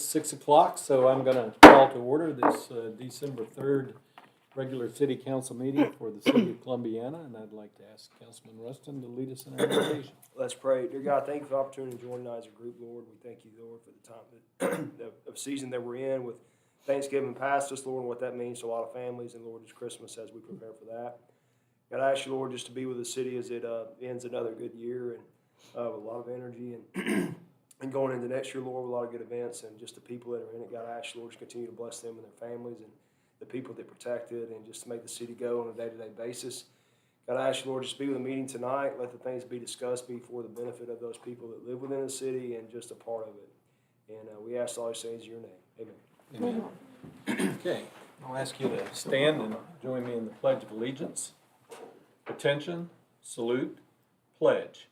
6 o'clock, so I'm going to call to order this December 3rd regular city council meeting for the city of Columbiana, and I'd like to ask Councilman Rustin to lead us in our invocation. Let's pray. Dear God, thank you for the opportunity to join tonight as a group, Lord. We thank you, Lord, for the time of season that we're in with Thanksgiving past us, Lord, and what that means to a lot of families, and Lord, it's Christmas as we prepare for that. God, I ask you, Lord, just to be with the city as it ends another good year and with a lot of energy and and going into next year, Lord, with a lot of good events and just the people that are in it. God, I ask you, Lord, to continue to bless them and their families and the people that protect it and just to make the city go on a day-to-day basis. God, I ask you, Lord, just be with the meeting tonight. Let the things be discussed be for the benefit of those people that live within the city and just a part of it. And we ask all these things in your name. Amen. Amen. Okay, I'll ask you to stand and join me in the Pledge of Allegiance. Attention, salute, pledge.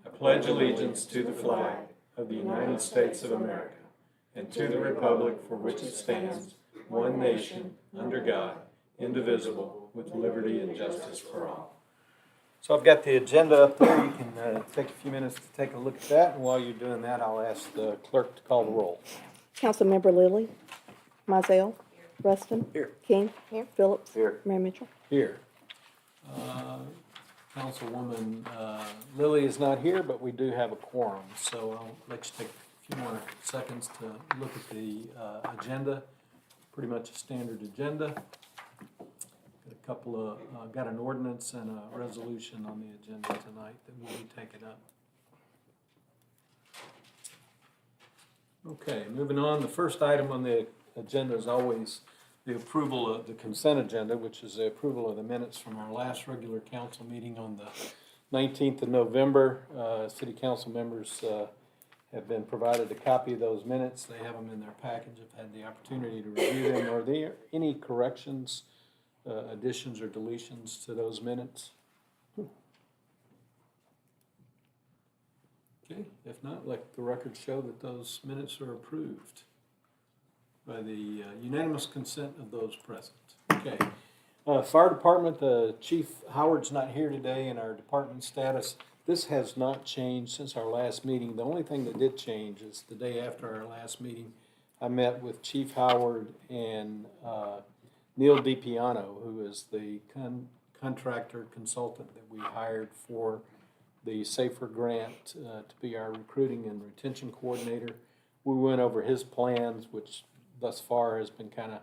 I pledge allegiance to the flag of the United States of America and to the republic for which it stands, one nation, under God, indivisible, with liberty and justice for all. So I've got the agenda up there. You can take a few minutes to take a look at that, and while you're doing that, I'll ask the clerk to call the roll. Councilmember Lilly, Mizell, Rustin. Here. King. Here. Phillips. Here. Mayor Mitchell. Here. Councilwoman Lilly is not here, but we do have a quorum, so I'll let you take a few more seconds to look at the agenda. Pretty much a standard agenda. Got a couple of, got an ordinance and a resolution on the agenda tonight that will be taken up. Okay, moving on. The first item on the agenda is always the approval of the consent agenda, which is the approval of the minutes from our last regular council meeting on the 19th of November. City council members have been provided a copy of those minutes. They have them in their package. I've had the opportunity to review them. Are there any corrections, additions, or deletions to those minutes? Okay, if not, let the record show that those minutes are approved by the unanimous consent of those present. Okay. Fire Department, Chief Howard's not here today in our department status. This has not changed since our last meeting. The only thing that did change is the day after our last meeting, I met with Chief Howard and Neil DiPiano, who is the contractor consultant that we hired for the SAFER grant to be our recruiting and retention coordinator. We went over his plans, which thus far has been kind of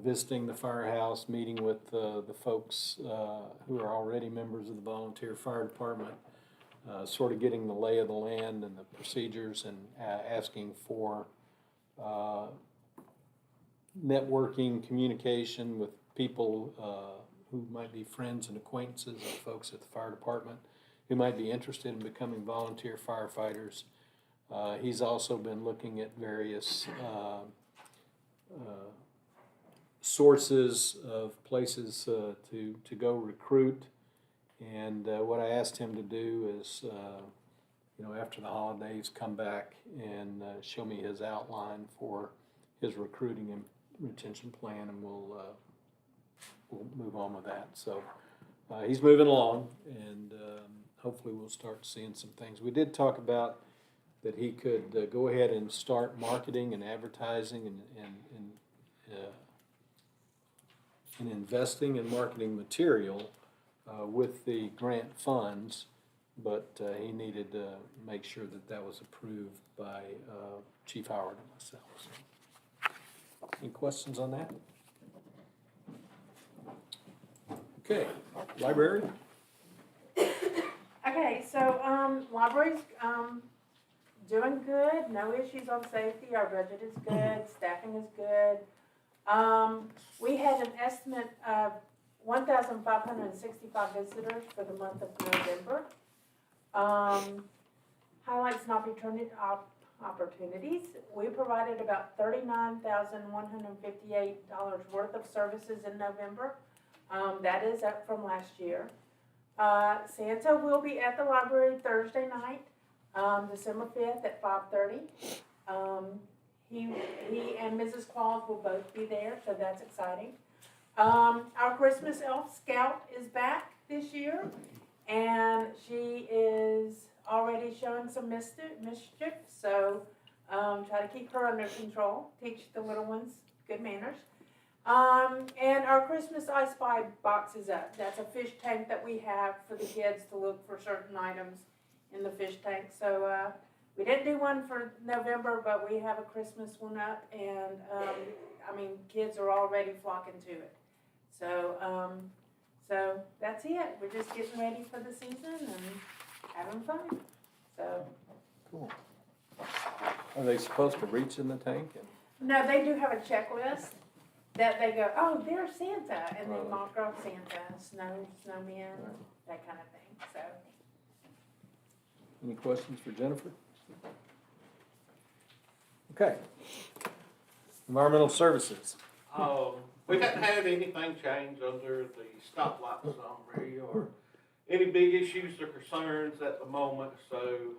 visiting the firehouse, meeting with the folks who are already members of the volunteer fire department, sort of getting the lay of the land and the procedures, and asking for networking, communication with people who might be friends and acquaintances of folks at the fire department who might be interested in becoming volunteer firefighters. He's also been looking at various sources of places to go recruit, and what I asked him to do is, after the holidays, come back and show me his outline for his recruiting and retention plan, and we'll move on with that. So he's moving along, and hopefully we'll start seeing some things. We did talk about that he could go ahead and start marketing and advertising and investing in marketing material with the grant funds, but he needed to make sure that that was approved by Chief Howard and myself. So, any questions on that? Okay, library. Okay, so library's doing good, no issues on safety, our budget is good, staffing is good. We had an estimate of 1,565 visitors for the month of November. Highlights and opportunities. We provided about $39,158 worth of services in November. That is up from last year. Santa will be at the library Thursday night, December 5th at 5:30. He and Mrs. Claus will both be there, so that's exciting. Our Christmas Elf Scout is back this year, and she is already showing some mischief, so try to keep her under control, teach the little ones good manners. And our Christmas I Spy box is up. That's a fish tank that we have for the kids to look for certain items in the fish tank. So, we didn't do one for November, but we have a Christmas one up, and, I mean, kids are already flocking to it. So that's it. We're just getting ready for the season and having fun. So, Cool. Are they supposed to reach in the tank? no, they do have a checklist that they go, oh, there's Santa, and Right. then mark off Santa, snowman, that kind of thing, so. Any questions for Jennifer? Okay. Environmental Services. We haven't had anything change under the stoplight summary or any big issues or concerns at the moment, so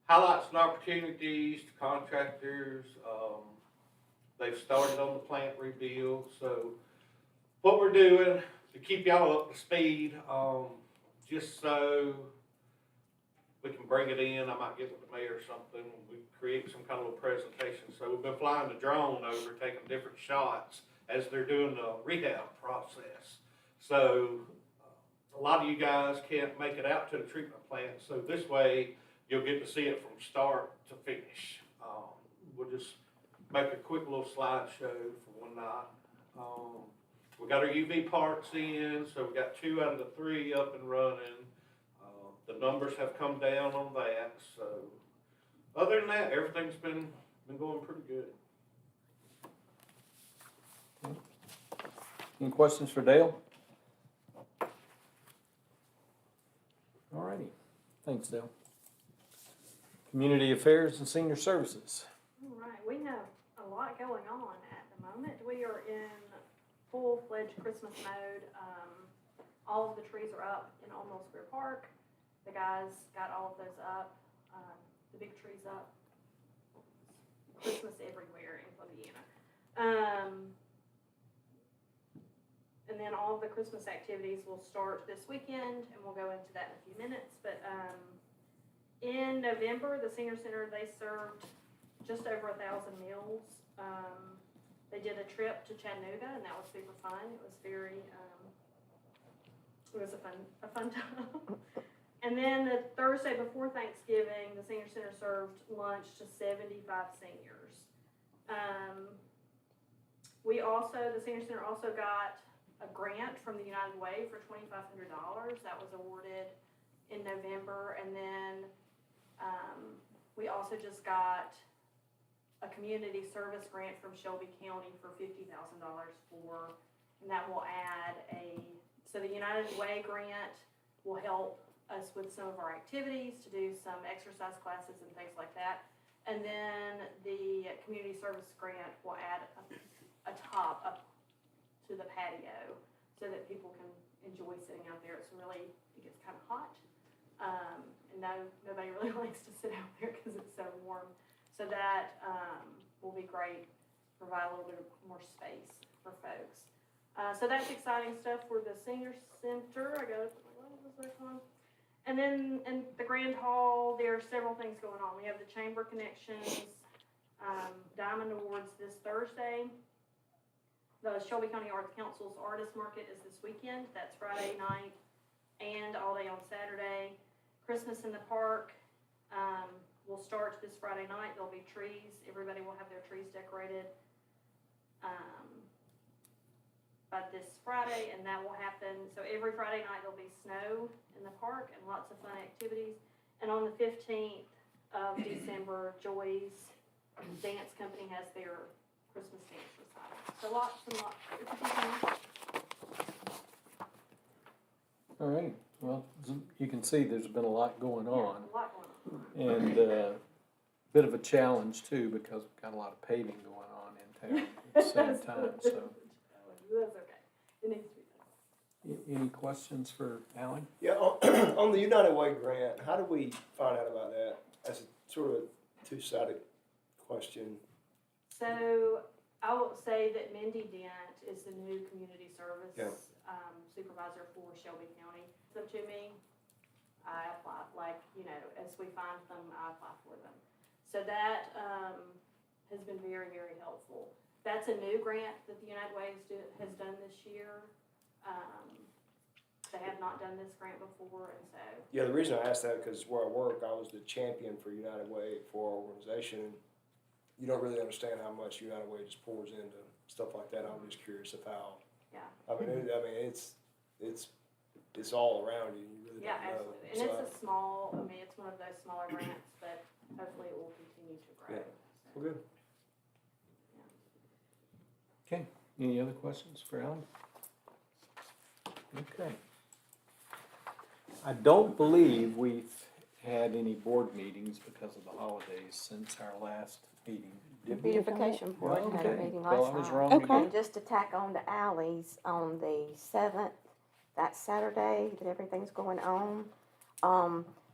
highlights and opportunities to contractors, they've started on the plant rebuild, so what we're doing to keep y'all up to speed, just so we can bring it in, I might get with the mayor or something, we create some kind of a presentation. So we've been flying the drone over, taking different shots as they're doing the rehab process. So a lot of you guys can't make it out to the treatment plant, so this way you'll get to see it from start to finish. We'll just make a quick little slideshow for one night. We got our UV parts in, so we got 2 out of the 3 up and running. The numbers have come down on that, so other than that, everything's been going pretty good. Any questions for Dale? All righty. Thanks, Dale. Community Affairs and Senior Services. All right, we have a lot going on at the moment. We are in full-fledged Christmas mode. All of the trees are up in Old Mill Square Park. The guys got all of those up, the big trees up. Christmas everywhere in Columbiana. And then all of the Christmas activities will start this weekend, and we'll go into that in a few minutes. But in November, the Senior Center, they served just over 1,000 meals. They did a trip to Chattanooga, and that was super fun. It was very, it was a fun time. And then the Thursday before Thanksgiving, the Senior Center served lunch to 75 seniors. The Senior Center also got a grant from the United Way for $2,500. That was awarded in November. And then we also just got a community service grant from Shelby County for $50,000 and that will add so the United Way grant will help us with some of our activities, to do some exercise classes and things like that. And then the community service grant will add a top up to the patio so that people can enjoy sitting out there. It gets kind of hot. And nobody really likes to sit out there because it's so warm. So that will be great, provide a little bit more space for folks. So that's exciting stuff for the Senior Center. I got what was that called? And then in the Grand Hall, there are several things going on. We have the Chamber Connections Diamond Awards this Thursday. The Shelby County Arts Council's Artist Market is this weekend. That's Friday night and all day on Saturday. Christmas in the Park will start this Friday night. There'll be trees. Everybody will have their trees decorated by this Friday, and that will happen. So every Friday night there'll be snow in the park and lots of fun activities. And on the 15th of December, Joy's Dance Company has their Christmas dance recital. So lots and lots. It's a big one. All right. Well, you can see there's been a lot going on. Yeah, a lot going on. And bit of a challenge too, because we've got a lot of paving going on in town at the same time, so. That's okay. It needs to be done. Any questions for Alan? Yeah, on the United Way grant, how do we find out about that? As a sort of a two-sided question. So I will say that Mindy Dent is the new community service supervisor for Shelby County. So to me, I apply, as we find them, I apply for them. So that, has been very, very helpful. That's a new grant that the United Way has done this year. They have not done this grant before, and so, Yeah, the reason I asked that, because where I work, I was the champion for United Way for our organization. And you don't really understand how much United Way just pours into stuff like that. I'm just curious of how. yeah. It's all around you. You really Yeah, don't know. absolutely. And it's a small, it's one of those smaller grants, but hopefully it will continue to grow. Yeah. So, Well, good. Okay, any other questions for Alan? Okay. I don't believe we've had any board meetings because of the holidays since our last meeting. Did we? Beautification Board had a Okay. meeting Well, last I was night. wrong Okay. again. And just to tack on to Ally's, on the 7th, that Saturday that everything's going on,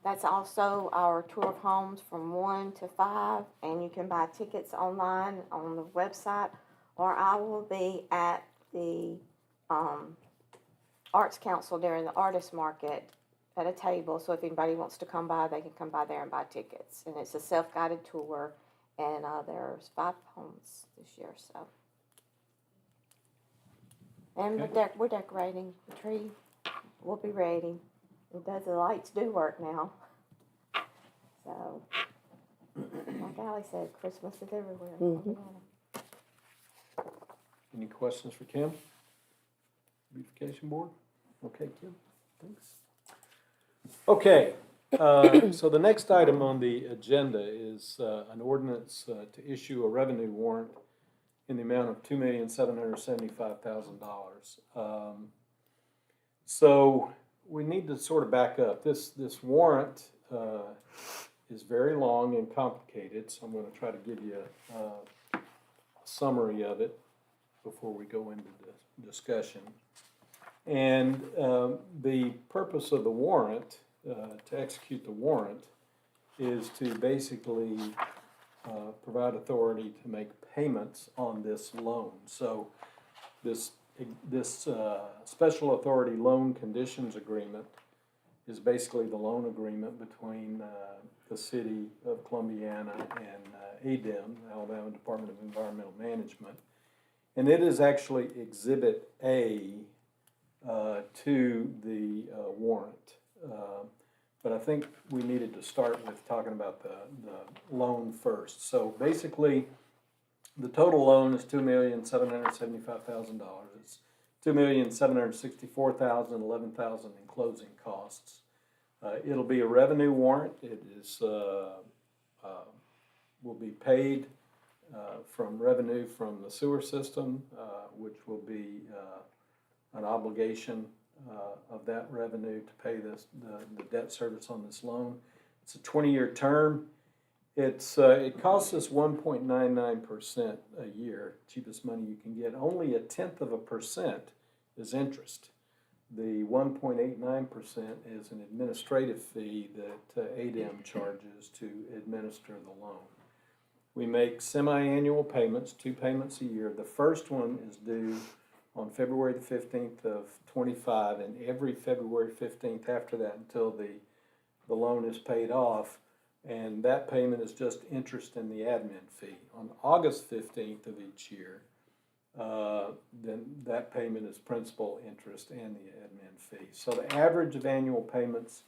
that's also our tour of homes from 1 to 5, and you can buy tickets online on the website, or I will be at the, Arts Council during the artist market at a table, so if anybody wants to come by, they can come by there and buy tickets. And it's a self-guided tour, and there's 5 homes this year, so. And we're decorating the tree. We'll be ready. The lights do work now. So, like Ally said, Christmas is everywhere. Any questions for Kim? Beautification Board? Okay, Kim, thanks. Okay, so the next item on the agenda is an ordinance to issue a revenue warrant in the amount of $2,775,000. So we need to sort of back up. This warrant is very long and complicated, so I'm going to try to give you a summary of it before we go into the discussion. And the purpose of the warrant, to execute the warrant, is to basically provide authority to make payments on this loan. So this special authority loan conditions agreement is basically the loan agreement between the city of Columbiana and ADEM, Alabama Department of Environmental Management. And it is actually Exhibit A to the warrant. But I think we needed to start with talking about the loan first. So basically, the total loan is $2,775,000. It's $2,764,000, $11,000 in closing costs. It'll be a revenue warrant. It is will be paid from revenue from the sewer system, which will be an obligation of that revenue to pay the debt service on this loan. It's a 20-year term. It costs us 1.99% a year, cheapest money you can get. Only 0.1% is interest. The 1.89% is an administrative fee that ADEM charges to administer the loan. We make semi-annual payments, 2 payments a year. The first one is due on February the 15th of 25, and every February 15th after that until the loan is paid off, and that payment is just interest in the admin fee. On August 15th of each year, then that payment is principal, interest, and the admin fee. So the average of annual payments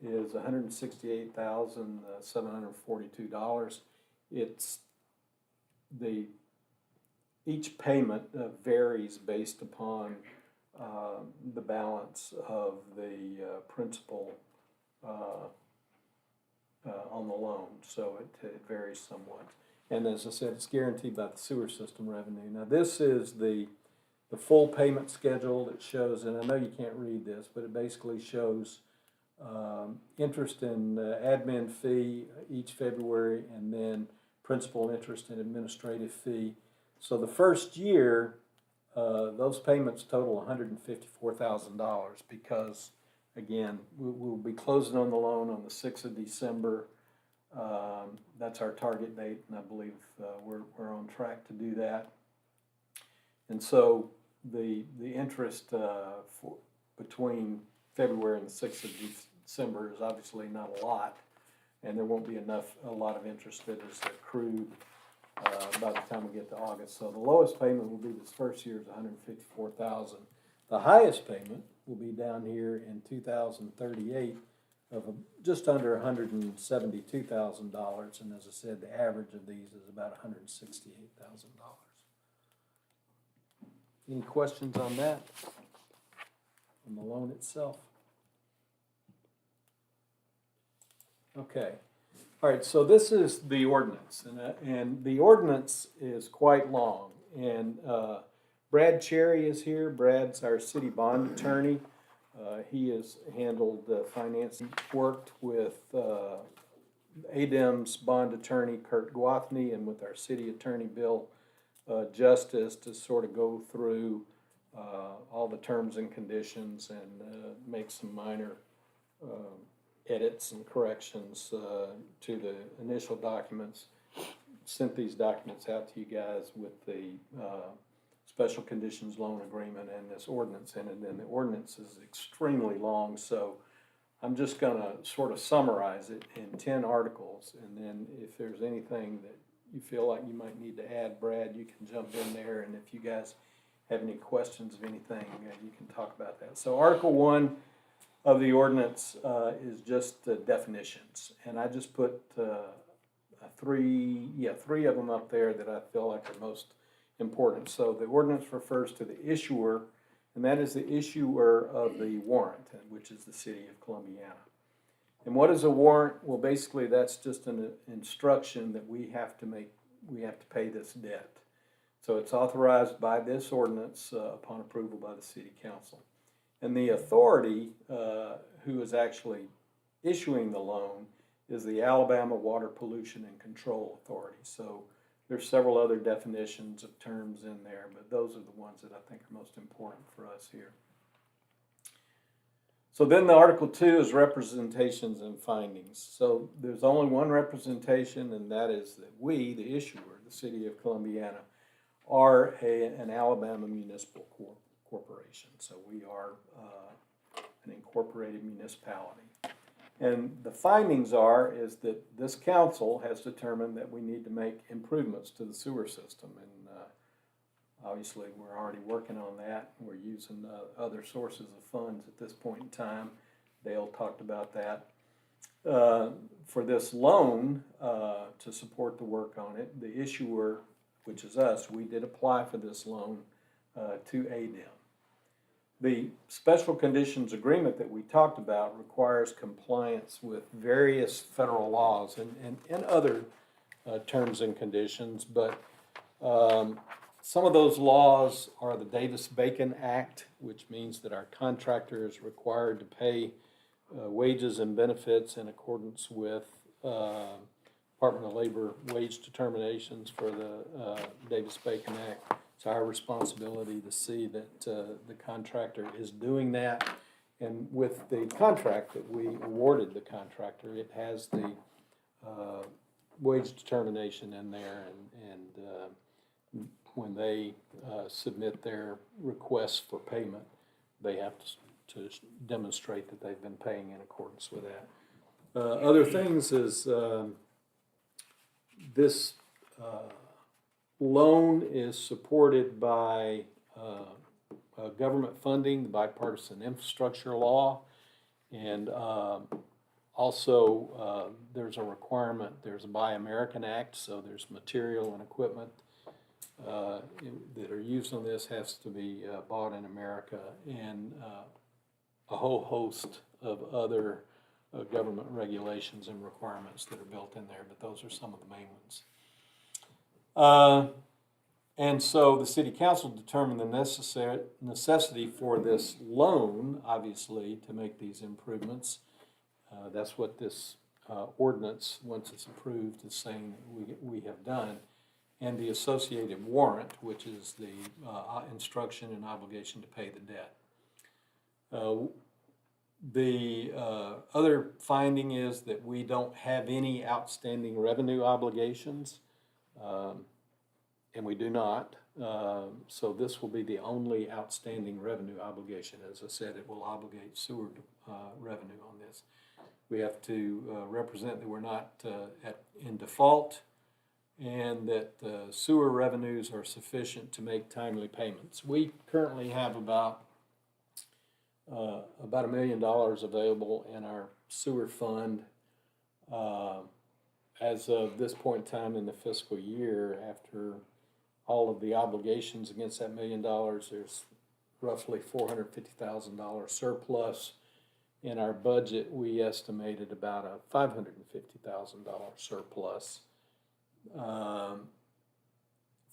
is $168,742. Each payment varies based upon the balance of the principal on the loan, so it varies somewhat. And as I said, it's guaranteed by the sewer system revenue. Now this is the full payment schedule that shows, and I know you can't read this, but it basically shows interest in admin fee each February, and then principal, interest, and administrative fee. So the first year, those payments total $154,000 because, again, we'll be closing on the loan on the 6th of December. That's our target date, and I believe we're on track to do that. And so the interest between February and the 6th of December is obviously not a lot, and there won't be a lot of interest that is accrued by the time we get to August. So the lowest payment will be this first year's $154,000. The highest payment will be down here in 2038 of just under $172,000, and as I said, the average of these is about $168,000. Any questions on that? On the loan itself? Okay. All right, so this is the ordinance, and the ordinance is quite long. And Brad Cherry is here. Brad's our city bond attorney. He has handled financing, worked with ADEM's bond attorney, Kurt Guathney, and with our city attorney, Bill Justice, to sort of go through all the terms and conditions and make some minor edits and corrections to the initial documents. Sent these documents out to you guys with the special conditions loan agreement and this ordinance in it. And the ordinance is extremely long, so I'm just gonna sort of summarize it in 10 articles. And then if there's anything that you feel like you might need to add, Brad, you can jump in there. And if you guys have any questions of anything, you can talk about that. So Article 1 of the ordinance is just definitions, and I just put three of them up there that I feel like are most important. So the ordinance refers to the issuer, and that is the issuer of the warrant, which is the city of Columbiana. And what is a warrant? Well, basically that's just an instruction that we have to pay this debt. So it's authorized by this ordinance upon approval by the city council. And the authority who is actually issuing the loan is the Alabama Water Pollution and Control Authority. So there's several other definitions of terms in there, but those are the ones that I think are most important for us here. So then the Article 2 is representations and findings. So there's only one representation, and that is that we, the issuer, the city of Columbiana, are an Alabama municipal corporation. So we are an incorporated municipality. And the findings is that this council has determined that we need to make improvements to the sewer system. And obviously we're already working on that. We're using other sources of funds at this point in time. Dale talked about that. For this loan, to support the work on it, the issuer, which is us, we did apply for this loan to ADEM. The special conditions agreement that we talked about requires compliance with various federal laws and other terms and conditions, but some of those laws are the Davis-Bacon Act, which means that our contractor is required to pay wages and benefits in accordance with Department of Labor wage determinations for the Davis-Bacon Act. It's our responsibility to see that the contractor is doing that. And with the contract that we awarded the contractor, it has the wage determination in there, and when they submit their requests for payment, they have to demonstrate that they've been paying in accordance with that. Other things is this loan is supported by government funding, the bipartisan infrastructure law, and also there's a requirement, there's a Buy American Act, so there's material and equipment that are used on this has to be bought in America, and a whole host of other government regulations and requirements that are built in there, but those are some of the main ones. And so the city council determined the necessity for this loan, obviously, to make these improvements. That's what this ordinance, once it's approved, is saying that we have done. And the associated warrant, which is the instruction and obligation to pay the debt. The other finding is that we don't have any outstanding revenue obligations. and we do not. So this will be the only outstanding revenue obligation. As I said, it will obligate sewer revenue on this. We have to represent that we're not in default, and that sewer revenues are sufficient to make timely payments. We currently have about $1 million available in our sewer fund. As of this point in time in the fiscal year, after all of the obligations against that $1 million, there's roughly $450,000 surplus. In our budget, we estimated about a $550,000 surplus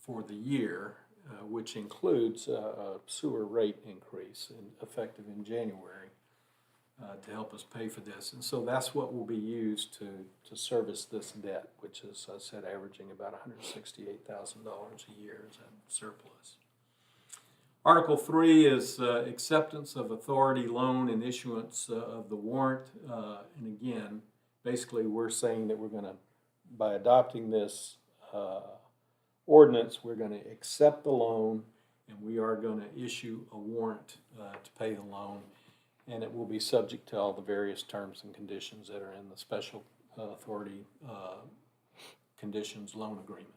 for the year, which includes a sewer rate increase effective in January to help us pay for this. And so that's what will be used to service this debt, which is, as I said, averaging about $168,000 a year as a surplus. Article 3 is acceptance of authority, loan, and issuance of the warrant. And again, basically we're saying that we're going to, by adopting this ordinance, we're going to accept the loan, and we are going to issue a warrant to pay the loan. And it will be subject to all the various terms and conditions that are in the special authority conditions loan agreement.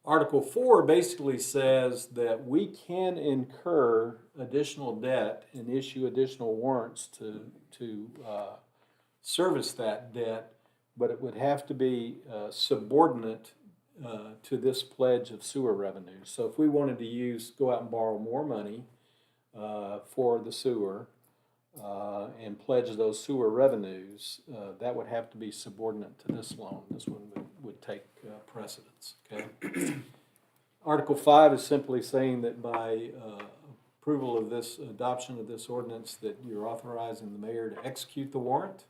Article 4 basically says that we can incur additional debt and issue additional warrants to service that debt, but it would have to be subordinate to this pledge of sewer revenue. So if we wanted to go out and borrow more money for the sewer and pledge those sewer revenues, that would have to be subordinate to this loan. This one would take precedence. Okay. Article 5 is simply saying that by approval of this, adoption of this ordinance, that you're authorizing the mayor to execute the warrant.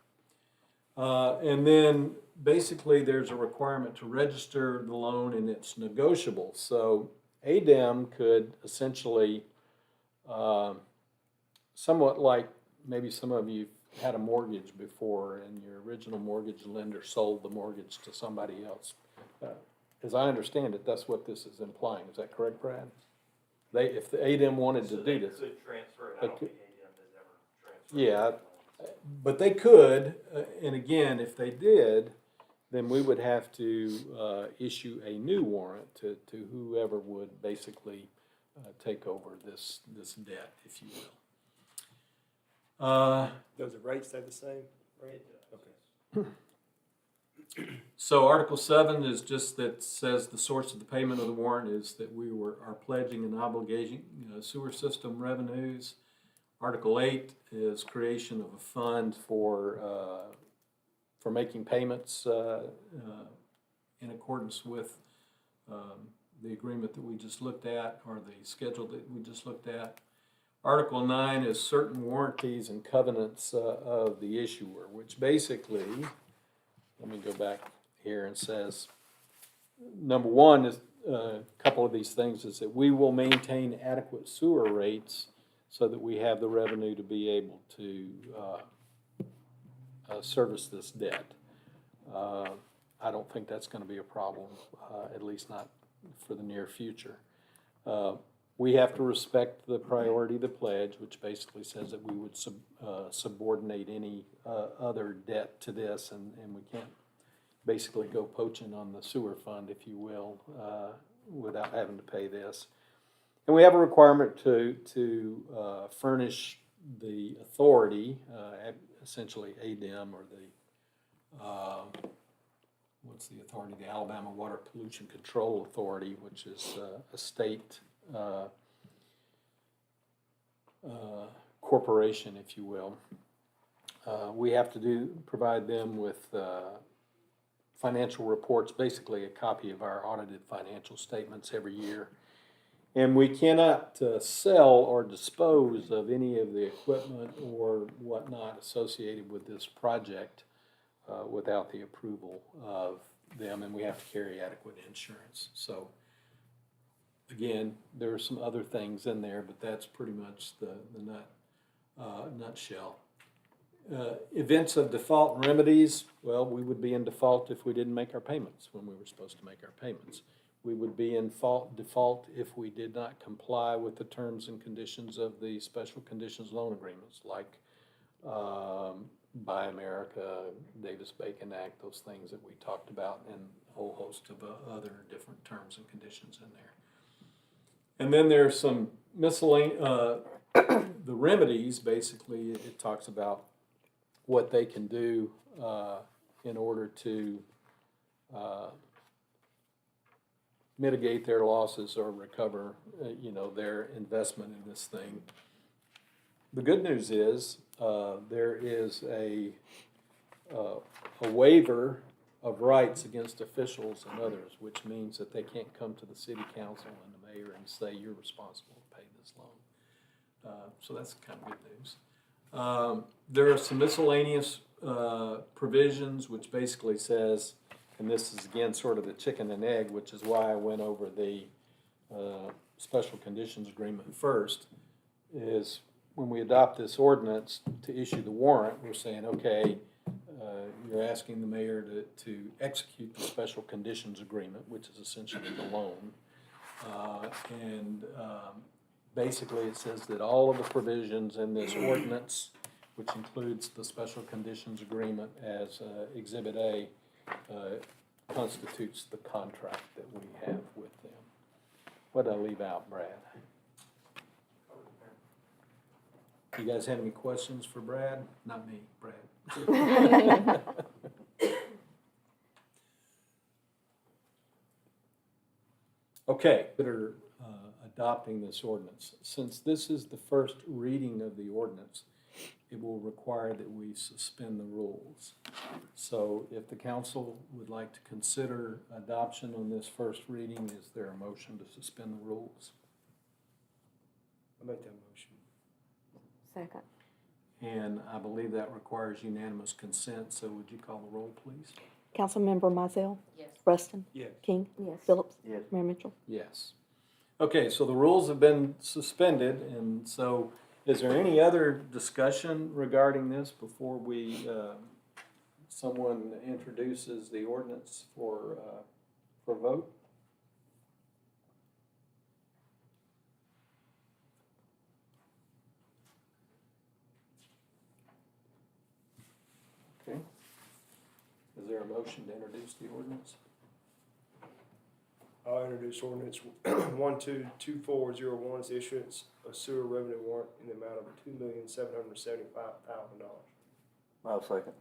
And then basically there's a requirement to register the loan, and it's negotiable. So ADEM could essentially, somewhat like maybe some of you had a mortgage before and your original mortgage lender sold the mortgage to somebody else. As I understand it, that's what this is implying. Is that correct, Brad? If the ADEM wanted to do this. Could transfer it. I don't think ADM has ever transferred. Yeah, but they could, and again, if they did, then we would have to issue a new warrant to whoever would basically take over this debt, if you will. Does the rate stay the same? Right? Okay. So Article 7 is just that says the source of the payment of the warrant is that we are pledging and obligating sewer system revenues. Article 8 is creation of a fund for making payments in accordance with the agreement that we just looked at, or the schedule that we just looked at. Article 9 is certain warranties and covenants of the issuer, which basically, let me go back here, and says, number 1 is a couple of these things, is that we will maintain adequate sewer rates so that we have the revenue to be able to service this debt. I don't think that's going to be a problem, at least not for the near future. We have to respect the priority of the pledge, which basically says that we would subordinate any other debt to this, and we can't basically go poaching on the sewer fund, if you will, without having to pay this. And we have a requirement to furnish the authority, essentially ADEM, or the what's the authority? The Alabama Water Pollution Control Authority, which is a state corporation, if you will. We have to provide them with financial reports, basically a copy of our audited financial statements every year. And we cannot sell or dispose of any of the equipment or whatnot associated with this project without the approval of them, and we have to carry adequate insurance. So again, there are some other things in there, but that's pretty much the nutshell. Events of default and remedies, well, we would be in default if we didn't make our payments when we were supposed to make our payments. We would be in default if we did not comply with the terms and conditions of the special conditions loan agreements, like Buy America, Davis-Bacon Act, those things that we talked about, and a whole host of other different terms and conditions in there. And then there's some miscellaneous, the remedies, basically, it talks about what they can do in order to mitigate their losses or recover, their investment in this thing. The good news is there is a waiver of rights against officials and others, which means that they can't come to the city council and the mayor and say, you're responsible to pay this loan. So that's kind of good news. There are some miscellaneous provisions, which basically says, and this is again sort of the chicken and egg, which is why I went over the special conditions agreement first, is when we adopt this ordinance to issue the warrant, we're saying, okay, you're asking the mayor to execute the special conditions agreement, which is essentially the loan. Basically it says that all of the provisions in this ordinance, which includes the special conditions agreement as Exhibit A, constitutes the contract that we have with them. What did I leave out, Brad? You guys have any questions for Brad? Not me, Brad. Okay, consider adopting this ordinance. Since this is the first reading of the ordinance, it will require that we suspend the rules. So if the council would like to consider adoption on this first reading, is there a motion to suspend the rules? I make that motion. Second. And I believe that requires unanimous consent, so would you call the roll, please? Councilmember Mizell? Yes. Ruston? Yes. King? Yes. Phillips? Yes. Mayor Mitchell? Yes. Okay, so the rules have been suspended, and so is there any other discussion regarding this before we, someone introduces the ordinance for vote? Okay. Is there a motion to introduce the ordinance? I'll introduce ordinance 122401, is issuance of sewer revenue warrant in the amount of $2,775,000. I'll second.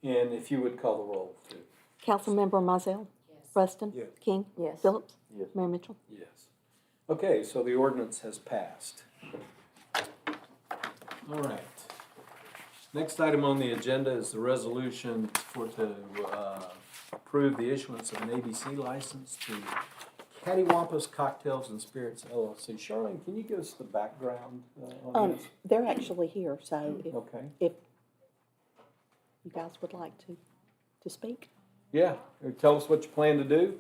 And if you would call the roll, too. Councilmember Mizell? Ruston? Yes. King? Yes. Phillips? Yes. Mayor Mitchell? Yes. Okay, so the ordinance has passed. All right. Next item on the agenda is the resolution to approve the issuance of an ABC license to Cattywampus Cocktails and Spirits LLC. Charlene, can you give us the background on this? They're actually here, so Okay. if you guys would like to speak. Yeah, tell us what you plan to do.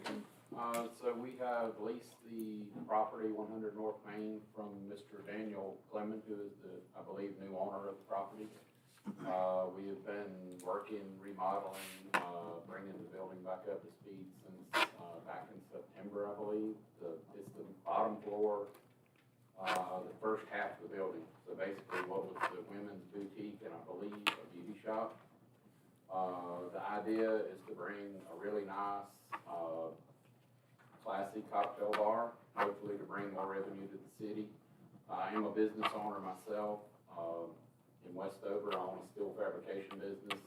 So we have leased the property, 100 North Main, from Mr. Daniel Clement, who is the, I believe, new owner of the property. We have been working, remodeling, bringing the building back up to speed since back in September, I believe. It's the bottom floor, the first half of the building. So basically what was the women's boutique and I believe a beauty shop. The idea is to bring a really nice, classy cocktail bar, hopefully to bring more revenue to the city. I am a business owner myself. In Westover, I own a steel fabrication business.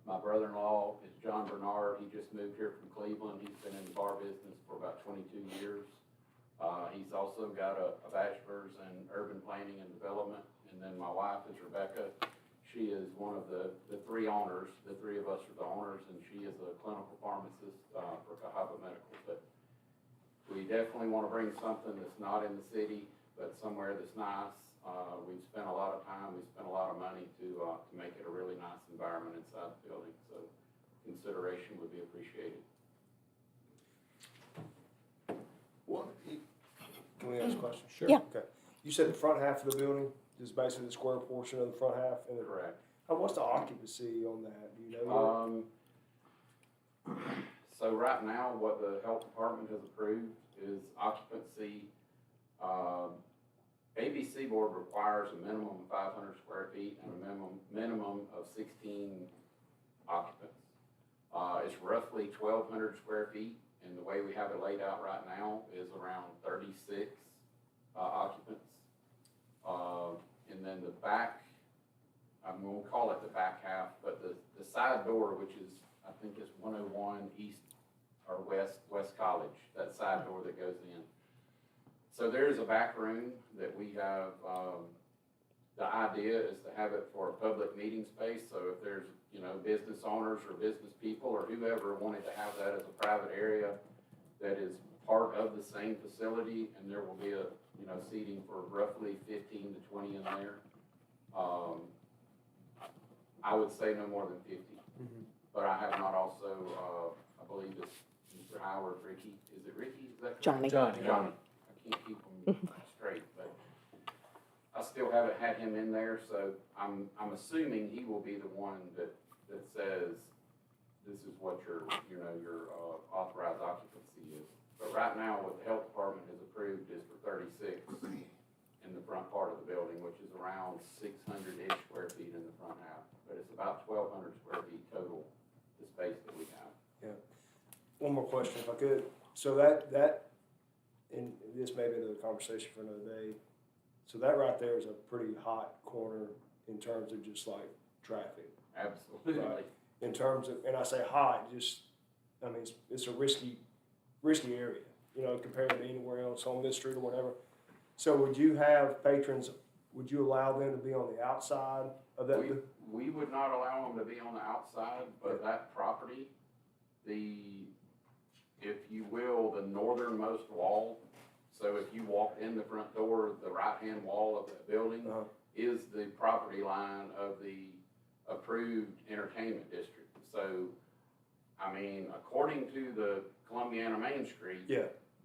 My brother-in-law is John Bernard. He just moved here from Cleveland. He's been in the bar business for about 22 years. He's also got a bachelor's in urban planning and development. And then my wife is Rebecca. She is one of the three owners. The three of us are the owners, and she is a clinical pharmacist for Cahaba Medical. But we definitely want to bring something that's not in the city, but somewhere that's nice. We've spent a lot of time, we've spent a lot of money to make it a really nice environment inside the building, so consideration would be appreciated. Can we ask a question? Sure. Yeah. Okay. You said the front half of the building is basically the square portion of the front half? And Correct. What's the occupancy on that? Do you know So right now, what the health department has approved is occupancy. ABC board requires a minimum of 500 square feet and a minimum of 16 occupants. It's roughly 1,200 square feet, and the way we have it laid out right now is around 36 occupants. And then the back, I'm gonna call it the back half, but the side door, which is, I think is 101 East or West College, that side door that goes in. So there's a back room that we have, the idea is to have it for a public meeting space, so if there's, you know, business owners or business people or whoever wanted to have that as a private area that is part of the same facility, and there will be a, you know, seating for roughly 15 to 20 in there. I would say no more than 50. But I have not also, I believe it's Mr. Howard, Ricky, is it Ricky? Is that correct? Johnny. Johnny. I can't keep them straight, but I still haven't had him in there, so I'm assuming he will be the one that says this is what your authorized occupancy is. But right now, what the health department has approved is for 36 in the front part of the building, which is around 600-ish square feet in the front half. But it's about 1,200 square feet total, the space that we have. One more question, if I could. So that, and this may be another conversation for another day. So that right there is a pretty hot corner in terms of just like traffic. Absolutely. Right. In terms of, and I say hot, I mean, it's a risky area, you know, compared to anywhere else on this street or whatever. So would you have patrons, would you allow them to be on the outside of that? We would not allow them to be on the outside, but that property, if you will, the northernmost wall, so if you walked in the front door, the right-hand wall of that building is the property line of the approved entertainment district. So, I mean, according to the Columbiana Main Street,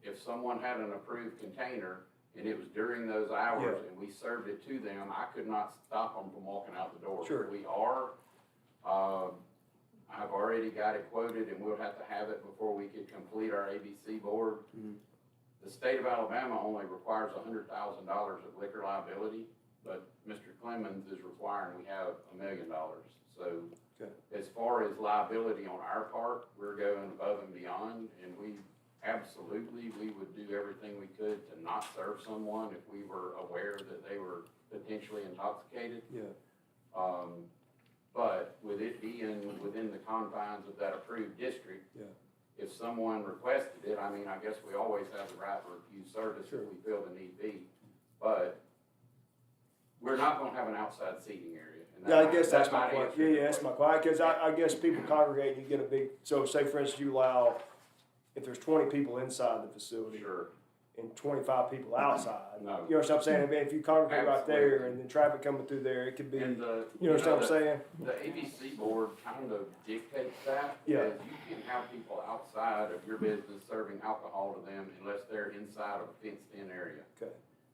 if someone had an approved container and it was during those hours and we served it to them, I could not stop them from walking out the door. Sure. We are, I've already got it quoted and we'll have to have it before we could complete our ABC board. The state of Alabama only requires $100,000 of liquor liability, but Mr. Clemens is requiring we have $1 million. So as far as liability on our part, we're going above and beyond, and we would do everything we could to not serve someone if we were aware that they were potentially intoxicated. But with it being within the confines of that approved district, if someone requested it, I mean, I guess we always have the right to refuse service if we feel the need be. But we're not gonna have an outside seating area. And I guess that's my might question. answer your That's my question. Because I guess people congregate and you get a big, so say for instance, you allow, if there's 20 people inside the facility. Sure. And 25 people outside. No. You know what I'm saying? I mean, if you congregate right there Absolutely. and then traffic coming through there, it could be, And you know what I'm saying? The ABC board kind of dictates that. Yeah. Because you can have people outside of your business serving alcohol to them unless they're inside of a fenced-in area. Okay.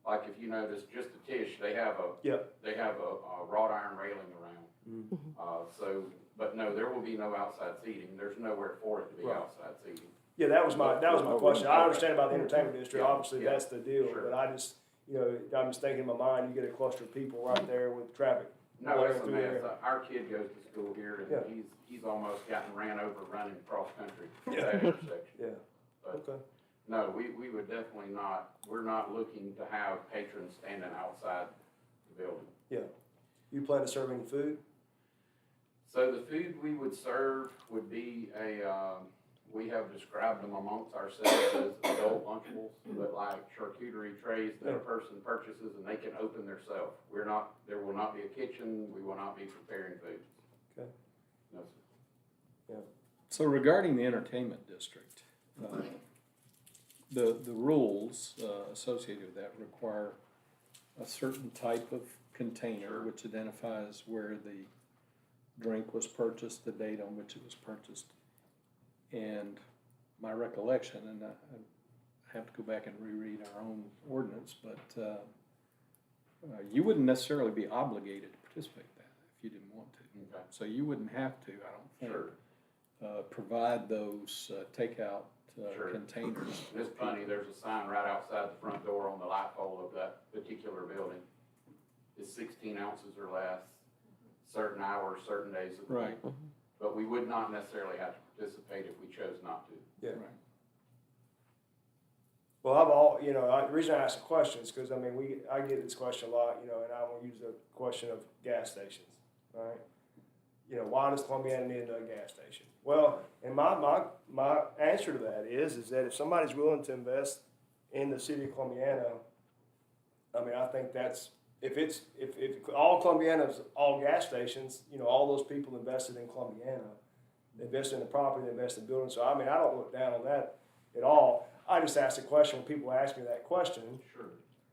Like if you notice, just a Tish, they have a wrought iron railing around. But no, there will be no outside seating. There's nowhere for it to be Right. outside seating. Yeah, that was my question. I understand about the entertainment district, Yeah. obviously Yeah. that's the deal, Sure. but I just, you know, I'm just thinking in my mind, you get a cluster of people right there with traffic. No, blaring it's a through mess. there. Our kid goes to school here Yeah. and he's almost gotten ran over running cross country at Yeah. that intersection. Yeah, But okay. no, we would definitely not, we're not looking to have patrons standing outside the building. You plan to serve any food? So the food we would serve would be we have described them amongst ourselves as adult Lunchables, but like charcuterie trays that a person purchases and they can open themselves. There will not be a kitchen, we will not be preparing food. Okay. No, sir. So regarding the entertainment district, the rules associated with that require a certain type of container which identifies where the drink was purchased, the date on which it was purchased. And my recollection, and I have to go back and reread our own ordinance, but you wouldn't necessarily be obligated to participate in that. you didn't want to. Okay. So you wouldn't have to, I don't think. Sure. Provide those takeout Sure. containers. And it's funny, there's a sign right outside the front door on the light pole of that particular building. It's 16 ounces or less, certain hours, certain days of the week. Right. But we would not necessarily have to participate if we chose not to. Yeah. Right. Well, the reason I ask the question is because, I mean, I get this question a lot, and I will use the question of gas stations, right? Why does Columbiana need another gas station? Well, and my answer to that is that if somebody's willing to invest in the city of Columbiana, I mean, I think that's, if all Columbiana's all gas stations, all those people invested in Columbiana, they invested in the property, they invested in buildings, so I mean, I don't look down on that at all. I just ask the question when people ask me that question, Sure.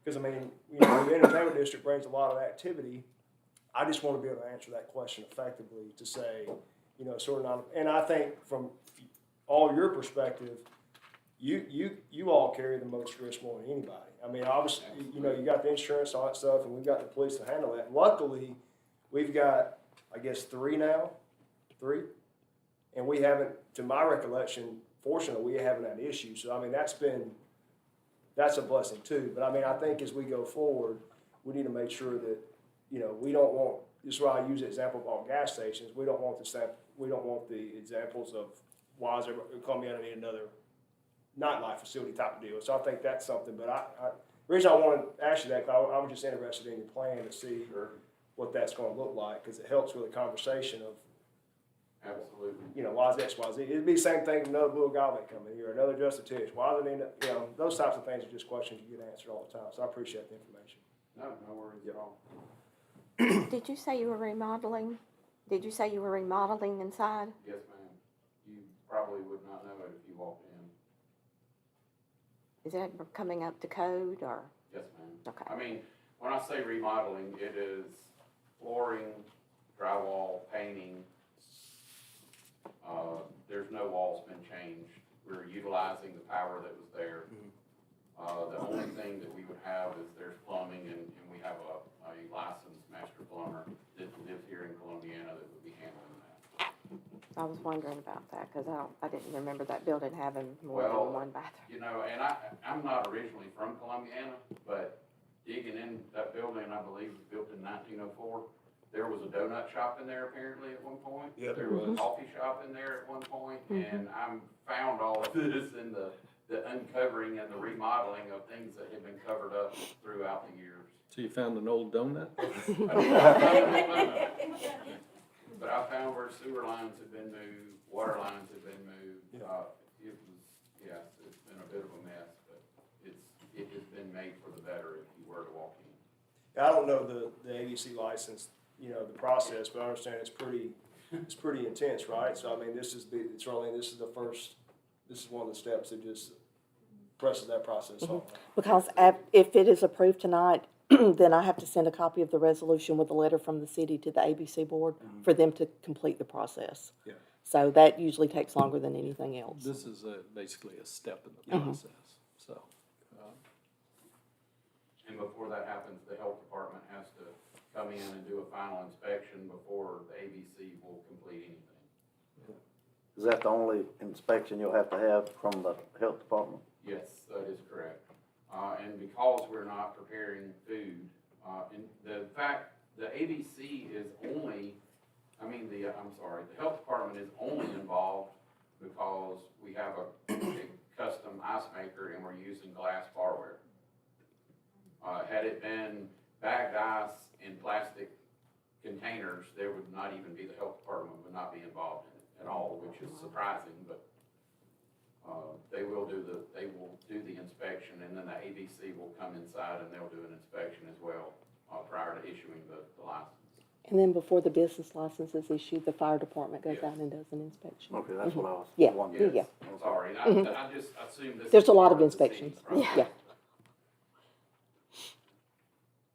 because I mean, the entertainment district brings a lot of activity. I just want to be able to answer that question effectively to say, sort of not, and I think from all your perspective, you all carry the most risk more than anybody. I mean, obviously, you got the insurance, all that stuff, and we've got the police to handle that. Luckily, we've got, I guess, three, and we haven't, to my recollection, fortunately, we haven't had issues. So I mean, that's a blessing too. But I mean, I think as we go forward, we need to make sure that, we don't want, this is why I use the example of all gas stations. We don't want the examples of why is Columbiana need another nightlife facility type of deal. So I think that's something, but the reason I wanted to ask you that, because I was just interested in your plan to see what that's going to look like, because it helps with the conversation of, Absolutely. why is X, Y, Z. It'd be the same thing, another Blue Agave coming here, another Justin Tish. Why do they need, those types of things are just questions you get answered all the time. So I appreciate the information. No worries at all. Did you say you were remodeling? Did you say you were remodeling inside? Yes, ma'am. You probably would not know it if you walked in. Is it coming up to code or? Yes, ma'am. Okay. I mean, when I say remodeling, it is flooring, drywall, painting. There's no walls been changed. We're utilizing the power that was there. The only thing that we would have is there's plumbing, and we have a licensed master plumber that lives here in Columbiana that would be handling that. I was wondering about that because I didn't remember that building having more Well, than one bathroom. And I'm not originally from Columbiana, but digging in that building, I believe it was built in 1904. There was a donut shop in there apparently at one point. Yep. There was a coffee shop in there at one point, and I found all of this in the uncovering and the remodeling of things that had been covered up throughout the years. So you found an old donut? But I found where sewer lines had been moved, water lines had been moved. It was, it's been a bit of a mess, but it has been made for the better if you were to walk in. I don't know the ABC license, the process, but I understand it's pretty intense, right? So I mean, this is one of the steps that just presses that process on. Because if it is approved tonight, then I have to send a copy of the resolution with a letter from the city to the ABC board for them to complete the process. Yeah. So that usually takes longer than anything else. This is basically a step in the process, so. And before that happens, the health department has to come in and do a final inspection before the ABC will complete anything. Is that the only inspection you'll have to have from the health department? Yes, that is correct. And because we're not preparing food, and the ABC is only, the health department is only involved because we have a custom ice maker and we're using glass barware. Had it been bagged ice in plastic containers, there would not even be, the health department would not be involved in it at all, which is surprising, but they will do the inspection, and then the ABC will come inside and they'll do an inspection as well prior to issuing the license. And then before the business license is issued, the fire department goes Yes. out and does an inspection. Okay, that's what I was Yeah. wondering. Yeah. Sorry, I just assumed this. There's is a lot of part the city's inspections. process. Yeah.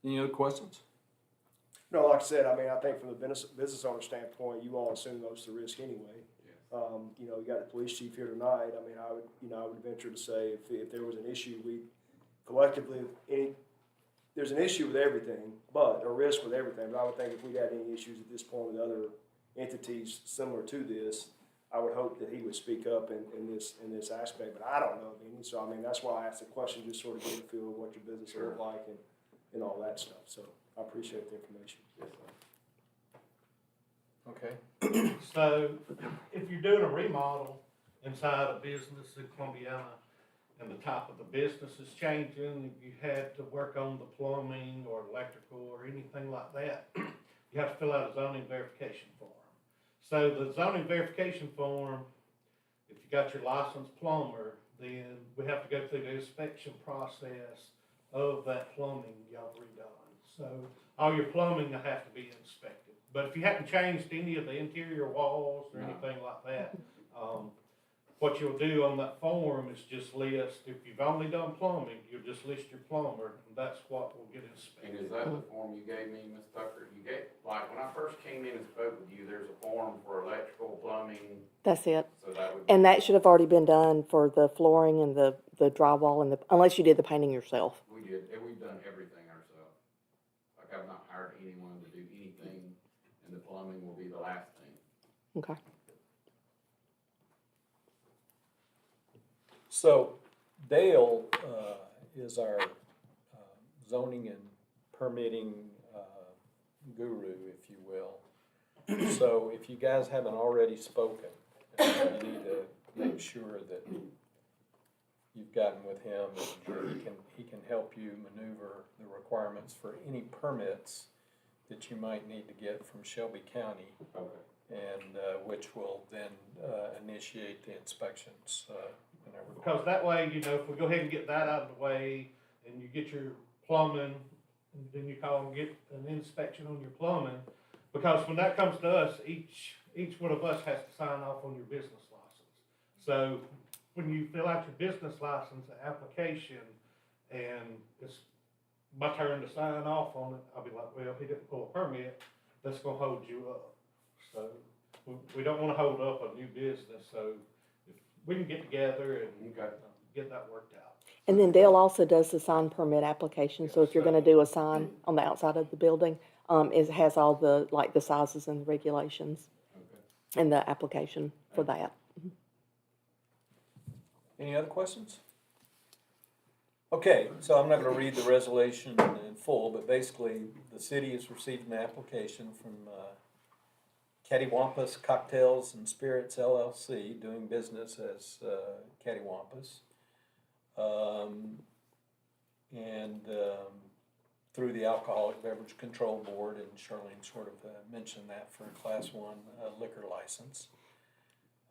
Any other questions? No, like I said, I think from the business owner standpoint, you all assume most of the risk anyway. Yes. You got the police chief here tonight. I would venture to say if there was an issue, we collectively, there's an issue with everything, a risk with everything, but I would think if we had any issues at this point with other entities similar to this, I would hope that he would speak up in this aspect, but I don't know of any, so I mean, that's why I asked the question, just sort of get a feel of what your business will look like and all that stuff, so I appreciate the information. Okay. So, if you're doing a remodel inside a business in Columbiana, and the type of the business is changing, if you had to work on the plumbing or electrical or anything like that, you have to fill out a zoning verification form. So the zoning verification form, if you got your licensed plumber, then we have to go through the inspection process of that plumbing y'all redone. So all your plumbing will have to be inspected. But if you haven't changed any of the interior walls or anything like that, what you'll do on that form is just list, if you've only done plumbing, you'll just list your plumber, and that's what will get And inspected. is that the form you gave me, Ms. Tucker? You gave, like, when I first came in and spoke with you, there's a form for electrical, plumbing, That's it. so that would. And that should have already been done for the flooring and the drywall and unless you did the painting yourself. We did, and we've done everything ourselves. Like, I've not hired anyone to do anything, and the plumbing will be the last thing. Okay. So Dale is our zoning and permitting guru, if you will. So if you guys haven't already spoken, you need to make sure that you've gotten with him and he can help you maneuver the requirements for any permits that you might need to get from Shelby County. Okay. And which will then initiate the inspections and everything. Because that way, you know, if we go ahead and get that out of the way, and you get your plumbing, and then you call and get an inspection on your plumbing, because when that comes to us, each one of us has to sign off on your business license. So when you fill out your business license application, and it's my turn to sign off on it, I'll be like, well, he didn't pull a permit, that's gonna hold you up. So we don't wanna hold up a new business, so if we can get together and get that worked out. And then Dale also does the sign permit application, so if you're gonna do a sign on the outside of the building, it has all the, like, the sizes and the regulations Okay. and the application for that. Any other questions? Okay, so I'm not gonna read the resolution in full, but basically, the city has received an application from Cattywampus Cocktails and Spirits LLC, doing business as Cattywampus. Through the Alcoholic Beverage Control Board, and Charlene sort of mentioned that for a Class 1 liquor license.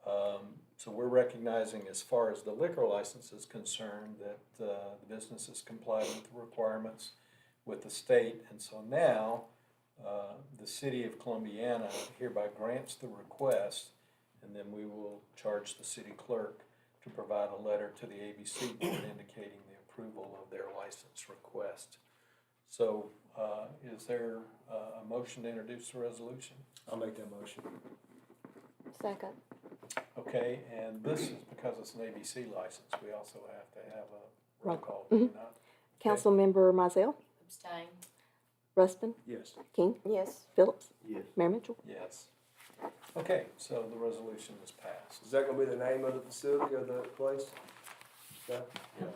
So we're recognizing, as far as the liquor license is concerned, that the business has complied with the requirements with the state, and so now the city of Columbiana hereby grants the request, and then we will charge the city clerk to provide a letter to the ABC board indicating the approval of their license request. So is there a motion to introduce the resolution? I'll make that motion. Second. Okay, and this is because it's an ABC license, we also have to have a roll Roll call, call. do we not? Councilmember Mizell, Abstain. Rustin, Yes. King, Yes. Phillips, Yes. Mayor Mitchell. Yes. Okay, so the resolution is passed. Is that gonna be the name of the facility or the place? Yeah. Yeah.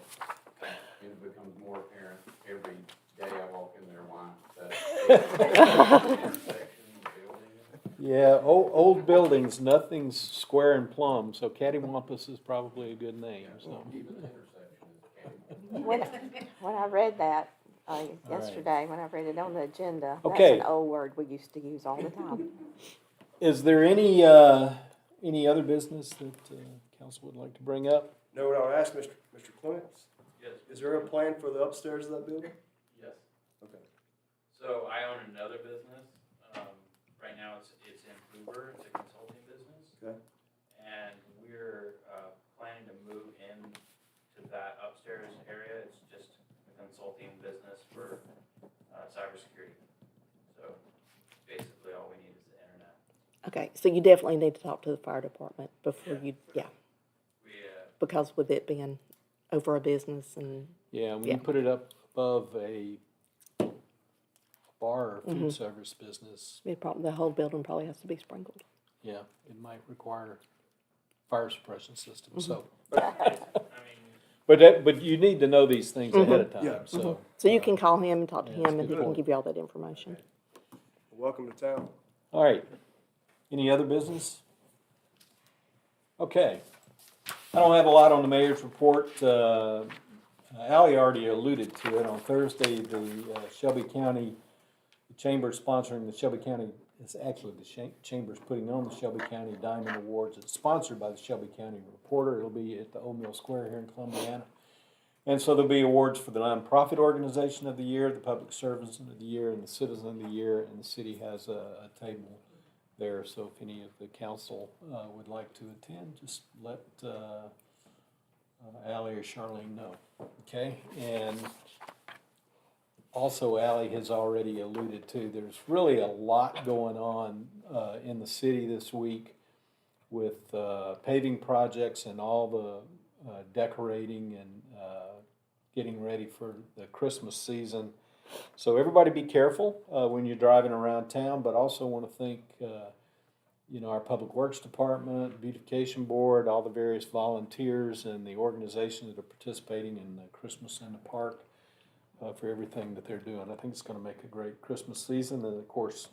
It becomes more apparent every day I walk in there why that intersection, building. Yeah, old buildings, nothing's square and plumb, so Cattywampus is probably a good name, so. Even the intersection is Cattywampus. When I read that yesterday, when I read it on the agenda, that's Okay. an old word we used to use all the time. Is there any other business that council would like to bring up? No, I'll ask Mr. Clements. Yes. Is there a plan for the upstairs of that building? Yes. Okay. So I own another business. Right now it's in Hoover. It's a consulting business. Okay. And we're planning to move into that upstairs area. It's just a consulting business for cybersecurity. So basically all we need is the internet. Okay, so you definitely need to talk to the fire department before Yeah, you, for yeah, We because with it being over a business and, Yeah, when Yeah. you put it up above a bar or food service business, The whole building probably has to be sprinkled. yeah, it might require fire suppression system, so. I mean, But you need to know these things ahead of Yeah. time, so. So you can call him and talk to Yeah, that's him, a and good he can point. give you all that information. Welcome to town. All right. Any other business? Okay. I don't have a lot on the mayor's report. Ally already alluded to it. On Thursday, the Shelby County Chamber is sponsoring the Shelby County, it's actually the Chamber's putting on the Shelby County Diamond Awards. It's sponsored by the Shelby County Reporter. It'll be at the Old Mill Square here in Columbiana. And so there'll be awards for the nonprofit organization of the year, the public servant of the year, and the citizen of the year. And the city has a table there. So if any of the council would like to attend, just let Ally or Charlene know. Okay? And also, Ally has already alluded to, there's really a lot going on in the city this week with paving projects and all the decorating and getting ready for the Christmas season. So everybody be careful when you're driving around town, but also want to thank our Public Works Department, Beautification Board, all the various volunteers and the organizations that are participating in the Christmas in the Park for everything that they're doing. I think it's going to make a great Christmas season, and of course,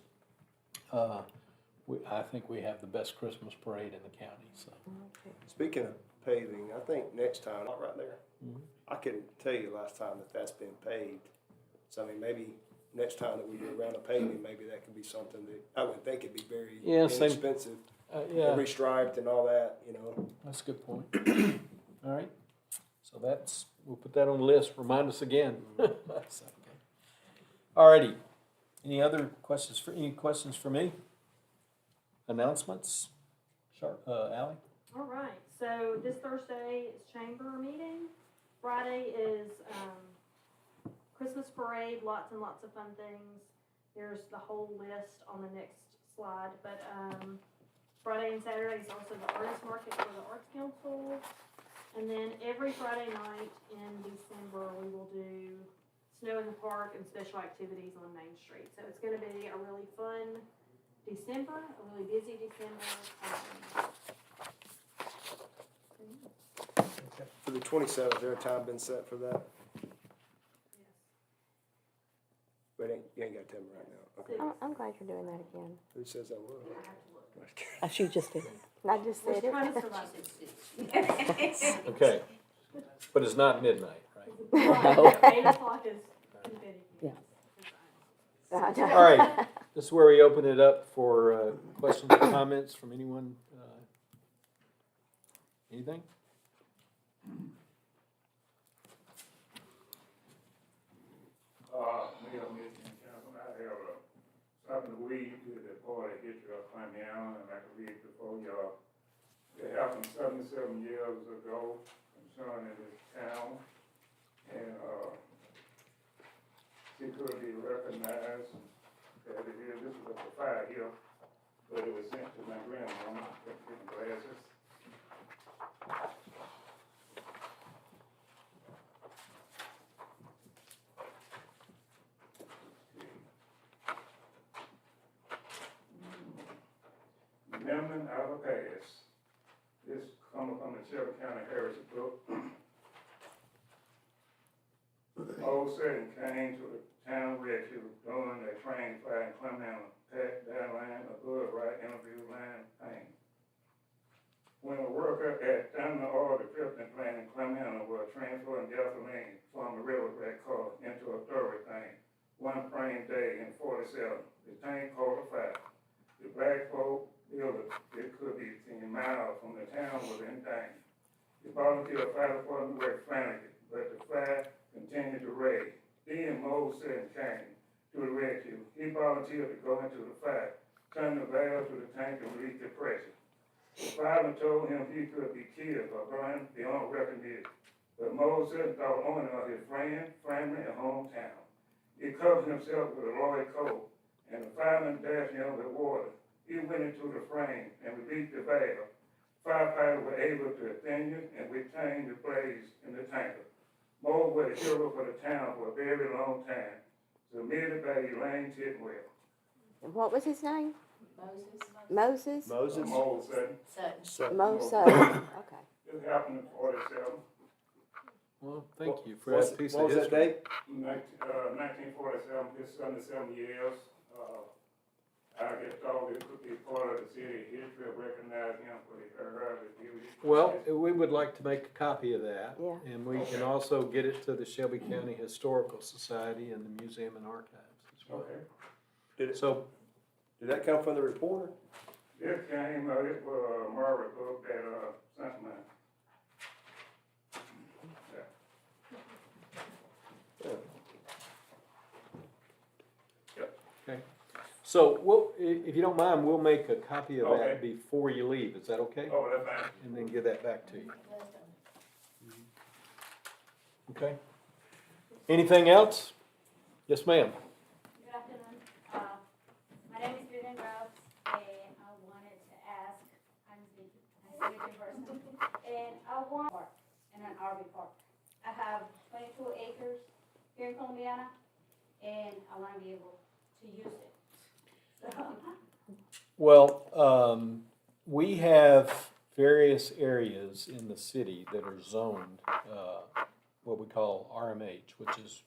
I think we have the best Christmas parade in the county. So Speaking of paving, I think next time, not right there, Mhm. I couldn't tell you last time that that's been paved. So I mean, maybe next time that we do a round of paving, maybe that could be something that, I would think it'd be very Yeah, same- inexpensive. yeah, Restriped and all that, you know. that's a good point. All right, so we'll put that on the list. Remind us again. That's okay. All righty. Any questions for me? Announcements? Ally? All right, so this Thursday is chamber meeting. Friday is, Christmas parade, lots and lots of fun things. There's the whole list on the next slide, but, Friday and Saturday is also the artist market for the Arts Council. And then every Friday night in December, we will do snow in the park and special activities on Main Street. So it's gonna be a really fun December, a really busy December. For the 27th, there a time been set for that? But you ain't gotta tell me right now. Okay. I'm glad you're doing that again. Who says I will? As you just did. I just We're said it. trying to survive. Okay. But it's not midnight, right? Right, 8 o'clock is confetti. Yeah. All right, this is where we open it up for questions or comments from anyone. Anything? Mayor, Michigan Council, I have something to read to the board of history of Columbiana, and I can read before y'all. It happened 77 years ago concerning this town, and it could be recognized that it is, this was a fire here, but it was sent to my grandmama, getting glasses. Remembering our past. This coming from the Shelby County Heritage Book. Old Sutton came to the town rescue during a train fire in Clemson, pat that line above right interview line pain. When a worker at Thunder Oil Equipment Plant in Clemson was transferring gasoline from a riverback car into a thoroughbred one praying day in 47, the tank caught a fire. The black folk building, it could be 10 miles from the town, was in danger. The volunteer fire department worked frantically, but the fire continued to rage. Then Moses came to the rescue. He volunteered to go into the fire, turn the valve to the tank and release the pressure. The fireman told him he could be killed or burned beyond recognition. But Moses thought only of his friend, family, and hometown. He covered himself with a loyal coat, and the fireman dashed him with water. He went into the frame and released the valve. Firefighters were able to extinguish and retain the blaze in the tanker. Mo was a hero for the town for a very long time. submitted by Elaine Tidwell. And what was his name? Moses? Moses? Mo Sutton. Mo Sutton, okay. It happened in 47, Well, thank you for What's- that piece What of was that history. date? 1947, it's under 70 years. I just thought it could be part of the city history, recognize him for his early duties. Well, we would like to make a copy of that. Yeah. And we can also get it to the Shelby County Historical Society and the Museum and Archives as well. Okay. Did it, So, did that come from the reporter? This came, it was Margaret book that, sent me. okay. So we'll, if you don't mind, we'll make a copy of that Okay. before you leave. Is that okay? Oh, that's fine. And then give that back to you. Okay. Anything else? Yes, ma'am. Good afternoon. My name is Vivian Rouse, and I wanted to ask, I'm a city person, and I want park and an RV park. I have 22 acres here in Columbiana, and I want to be able to use it. So, Well, we have various areas in the city that are zoned, what we call RMH, which is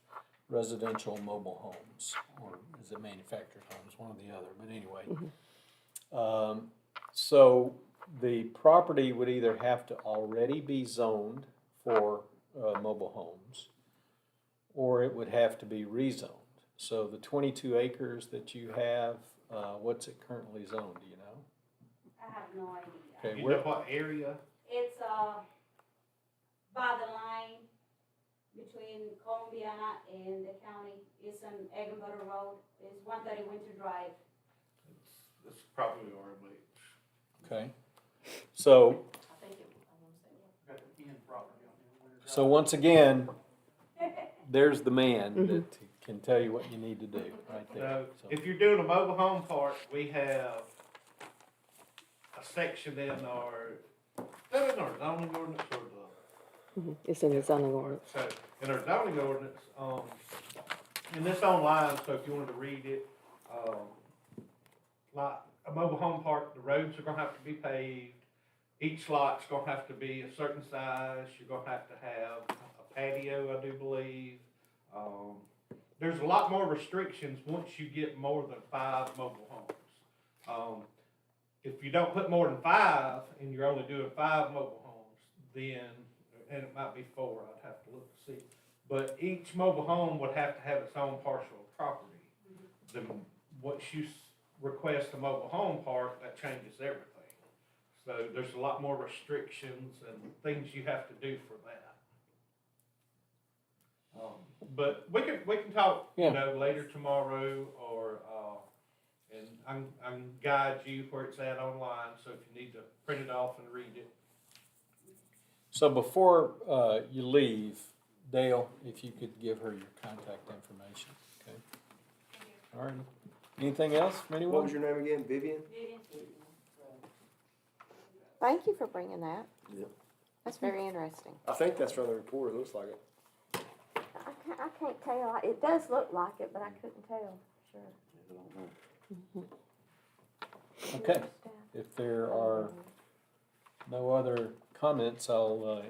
residential mobile homes, or is it manufactured homes, one or the other, but anyway. So the property would either have to already be zoned for mobile homes, or it would have to be rezoned. So the 22 acres that you have, what's it currently zoned, do you know? I have no idea. Okay, You where, know what area? It's by the line between Columbiana and the county. It's on Eggenbutter Road. It's 130 Winter Drive. It's probably RMH. okay. So, I think it, I want to say. Got the end property on there. so once again, there's the man that can tell you what you need to do, right there. So, So, if you're doing a mobile home park, we have a section in our, is that in our zoning ordinance or the? It's in the zoning ordinance. So, in our zoning ordinance, and this online, so if you wanted to read it, like a mobile home park, the roads are gonna have to be paved. Each lot's gonna have to be a certain size, you're gonna have to have a patio, I do believe. There's a lot more restrictions once you get more than 5 mobile homes. If you don't put more than 5, and you're only doing 5 mobile homes, then, and it might be 4, I'd have to look to see. But each mobile home would have to have its own parcel of property. Then, once you request a mobile home park, that changes everything. So there's a lot more restrictions and things you have to do for that. But we can talk, Yeah. you know, later tomorrow, or, and I can guide you where it's at online, so if you need to print it off and read it. so before you leave, Dale, if you could give her your contact information, okay? All right. Anything else from anyone? What was your name again? Vivian? Vivian. Thank you for bringing that. Yep. That's very interesting. I think that's from the reporter. Looks like it. I can't tell. It does look like it, but I couldn't tell, sure. Okay, if there are no other comments, I'll